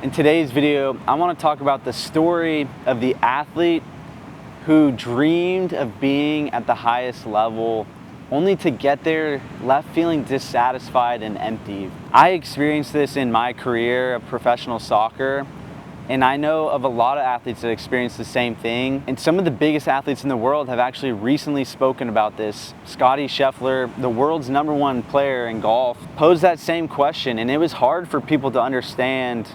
In today's video, I want to talk about the story of the athlete who dreamed of being at the highest level only to get there left feeling dissatisfied and empty. I experienced this in my career of professional soccer, and I know of a lot of athletes that experience the same thing. And some of the biggest athletes in the world have actually recently spoken about this. Scotty Scheffler, the world's #1 player in golf, posed that same question, and it was hard for people to understand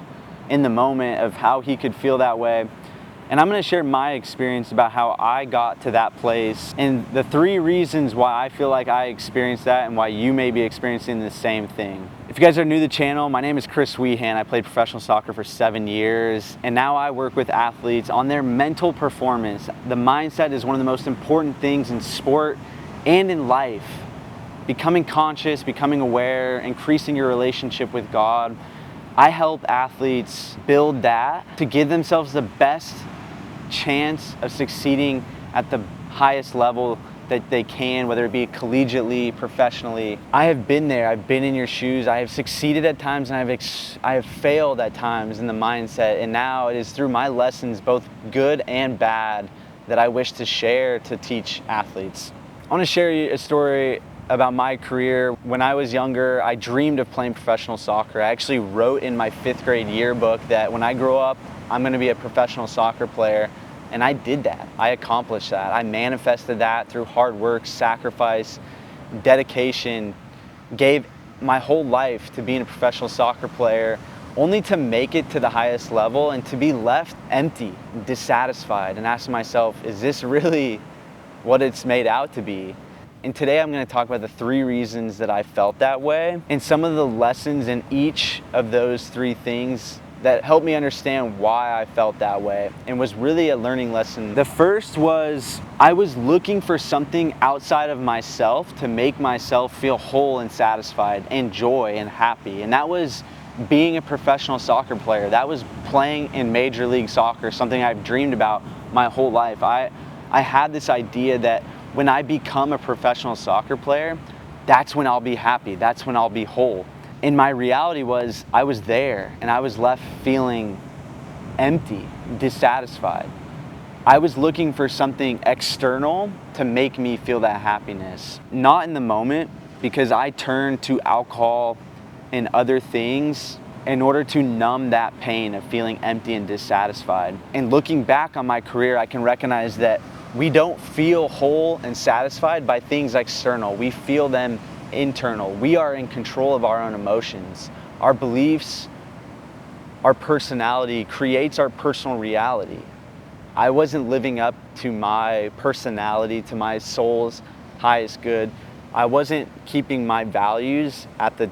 in the moment of how he could feel that way. And I'm going to share my experience about how I got to that place and the 3 reasons why I feel like I experienced that and why you may be experiencing the same thing. If you guys are new to the channel, my name is Chris Weehan. I played professional soccer for 7 years, and now I work with athletes on their mental performance. The mindset is one of the most important things in sport and in life. Becoming conscious, becoming aware, increasing your relationship with God. I help athletes build that to give themselves the best chance of succeeding at the highest level that they can, whether it be collegiately, professionally. I have been there. I've been in your shoes. I have succeeded at times, and I have failed at times in the mindset. And now it is through my lessons, both good and bad, that I wish to share to teach athletes. I want to share you a story about my career. When I was younger, I dreamed of playing professional soccer. I actually wrote in my 5th grade yearbook that when I grow up, I'm going to be a professional soccer player. And I did that. I accomplished that. I manifested that through hard work, sacrifice, dedication, gave my whole life to being a professional soccer player, only to make it to the highest level and to be left empty, dissatisfied, and ask myself, is this really what it's made out to be? And today I'm going to talk about the 3 reasons that I felt that way and some of the lessons in each of those 3 things that helped me understand why I felt that way and was really a learning lesson. The first was I was looking for something outside of myself to make myself feel whole and satisfied and joy and happy. And that was being a professional soccer player. That was playing in Major League Soccer, something I've dreamed about my whole life. I had this idea that when I become a professional soccer player, that's when I'll be happy, that's when I'll be whole. And my reality was I was there and I was left feeling empty, dissatisfied. I was looking for something external to make me feel that happiness. Not in the moment, because I turned to alcohol and other things in order to numb that pain of feeling empty and dissatisfied. And looking back on my career, I can recognize that we don't feel whole and satisfied by things external. We feel them internal. We are in control of our own emotions. Our beliefs, our personality creates our personal reality. I wasn't living up to my personality, to my soul's highest good. I wasn't keeping my values at the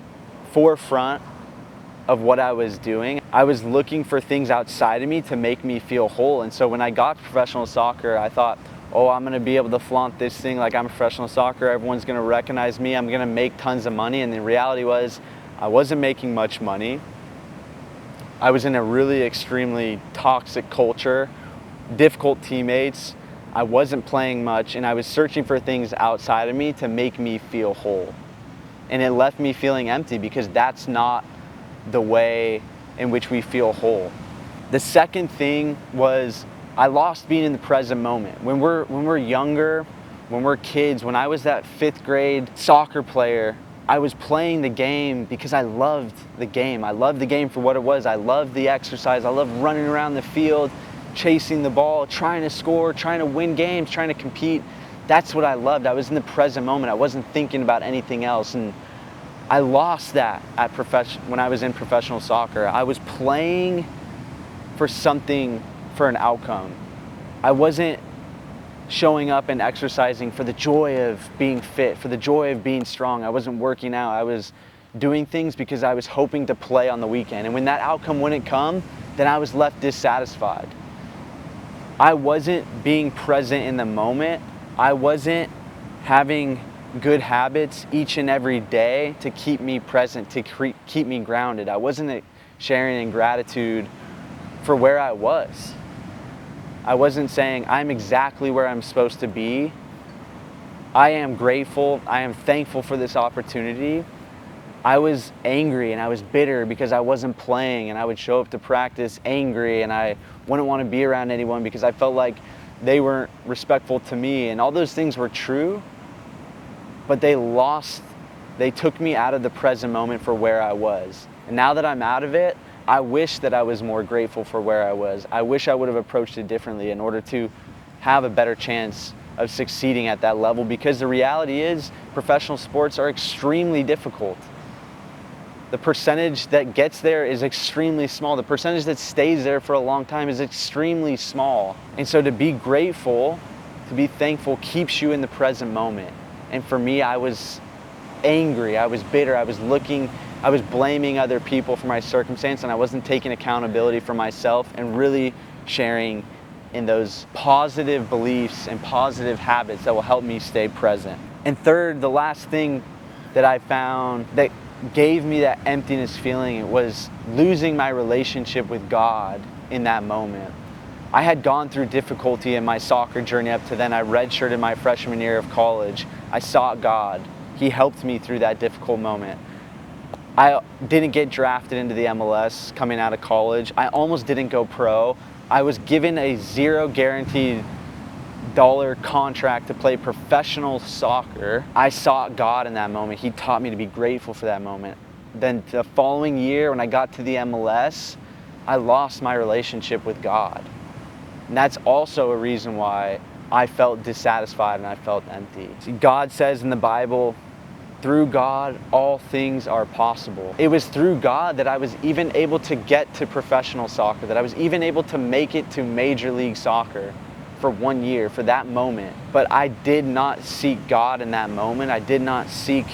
forefront of what I was doing. I was looking for things outside of me to make me feel whole. And so when I got to professional soccer, I thought, oh, I'm gonna be able to flaunt this thing like I'm a professional soccer. Everyone's gonna recognize me. I'm gonna make tons of money. And the reality was I wasn't making much money. I was in a really extremely toxic culture, difficult teammates. I wasn't playing much, and I was searching for things outside of me to make me feel whole. And it left me feeling empty because that's not the way in which we feel whole. The second thing was I lost being in the present moment. When we're younger, when we're kids, when I was that 5th grade soccer player, I was playing the game because I loved the game. I loved the game for what it was. I loved the exercise. I loved running around the field, chasing the ball, trying to score, trying to win games, trying to compete. That's what I loved. I was in the present moment. I wasn't thinking about anything else. And I lost that when I was in professional soccer. I was playing for something, for an outcome. I wasn't showing up and exercising for the joy of being fit, for the joy of being strong. I wasn't working out. I was doing things because I was hoping to play on the weekend. And when that outcome wouldn't come, then I was left dissatisfied. I wasn't being present in the moment. I wasn't having good habits each and every day to keep me present, to keep me grounded. I wasn't sharing in gratitude for where I was. I wasn't saying, I'm exactly where I'm supposed to be. I am grateful. I am thankful for this opportunity. I was angry and I was bitter because I wasn't playing, and I would show up to practice angry, and I wouldn't want to be around anyone because I felt like they weren't respectful to me. And all those things were true, but they took me out of the present moment for where I was. And now that I'm out of it, I wish that I was more grateful for where I was. I wish I would have approached it differently in order to have a better chance of succeeding at that level, because the reality is professional sports are extremely difficult. The percentage that gets there is extremely small. The percentage that stays there for a long time is extremely small. And so to be grateful, to be thankful, keeps you in the present moment. And for me, I was angry, I was bitter, I was blaming other people for my circumstance, and I wasn't taking accountability for myself and really sharing in those positive beliefs and positive habits that will help me stay present. And third, the last thing that I found that gave me that emptiness feeling was losing my relationship with God in that moment. I had gone through difficulty in my soccer journey up to then. I redshirted my freshman year of college. I sought God. He helped me through that difficult moment. I didn't get drafted into the MLS coming out of college. I almost didn't go pro. I was given a zero guaranteed dollar contract to play professional soccer. I sought God in that moment. He taught me to be grateful for that moment. Then the following year, when I got to the MLS, I lost my relationship with God. And that's also a reason why I felt dissatisfied and I felt empty. See, God says in the Bible, through God, all things are possible. It was through God that I was even able to get to professional soccer, that I was even able to make it to Major League Soccer for 1 year, for that moment. But I did not seek God in that moment. I did not seek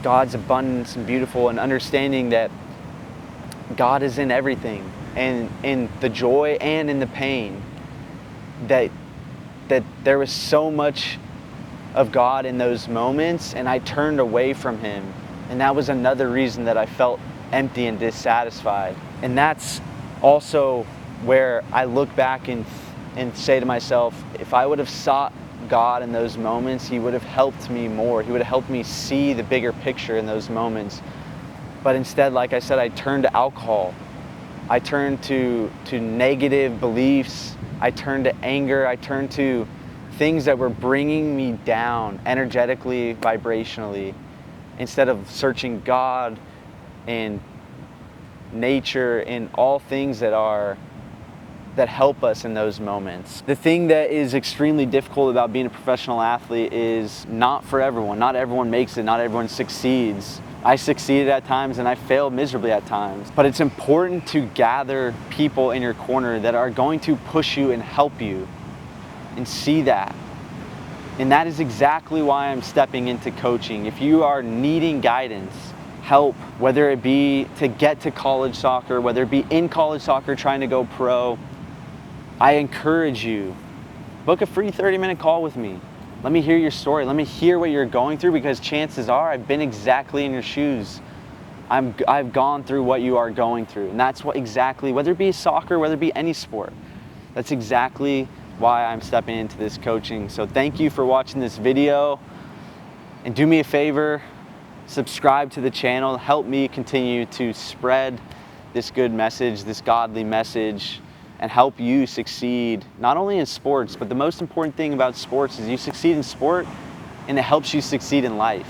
God's abundance and beautiful, and understanding that God is in everything, and in the joy and in the pain, that there was so much of God in those moments, and I turned away from Him. And that was another reason that I felt empty and dissatisfied. And that's also where I look back and say to myself, if I would have sought God in those moments, He would have helped me more. He would have helped me see the bigger picture in those moments. But instead, like I said, I turned to alcohol. I turned to negative beliefs. I turned to anger. I turned to things that were bringing me down energetically, vibrationally, instead of searching God and nature and all things that help us in those moments. The thing that is extremely difficult about being a professional athlete is not for everyone. Not everyone makes it, not everyone succeeds. I succeeded at times and I failed miserably at times. But it's important to gather people in your corner that are going to push you and help you, and see that. And that is exactly why I'm stepping into coaching. If you are needing guidance, help, whether it be to get to college soccer, whether it be in college soccer trying to go pro, I encourage you, book a free 30-minute call with me. Let me hear your story. Let me hear what you're going through, because chances are I've been exactly in your shoes. I've gone through what you are going through. And that's what exactly, whether it be soccer, whether it be any sport, that's exactly why I'm stepping into this coaching. So thank you for watching this video, and do me a favor, subscribe to the channel. Help me continue to spread this good message, this godly message, and help you succeed, not only in sports, but the most important thing about sports is you succeed in sport and it helps you succeed in life.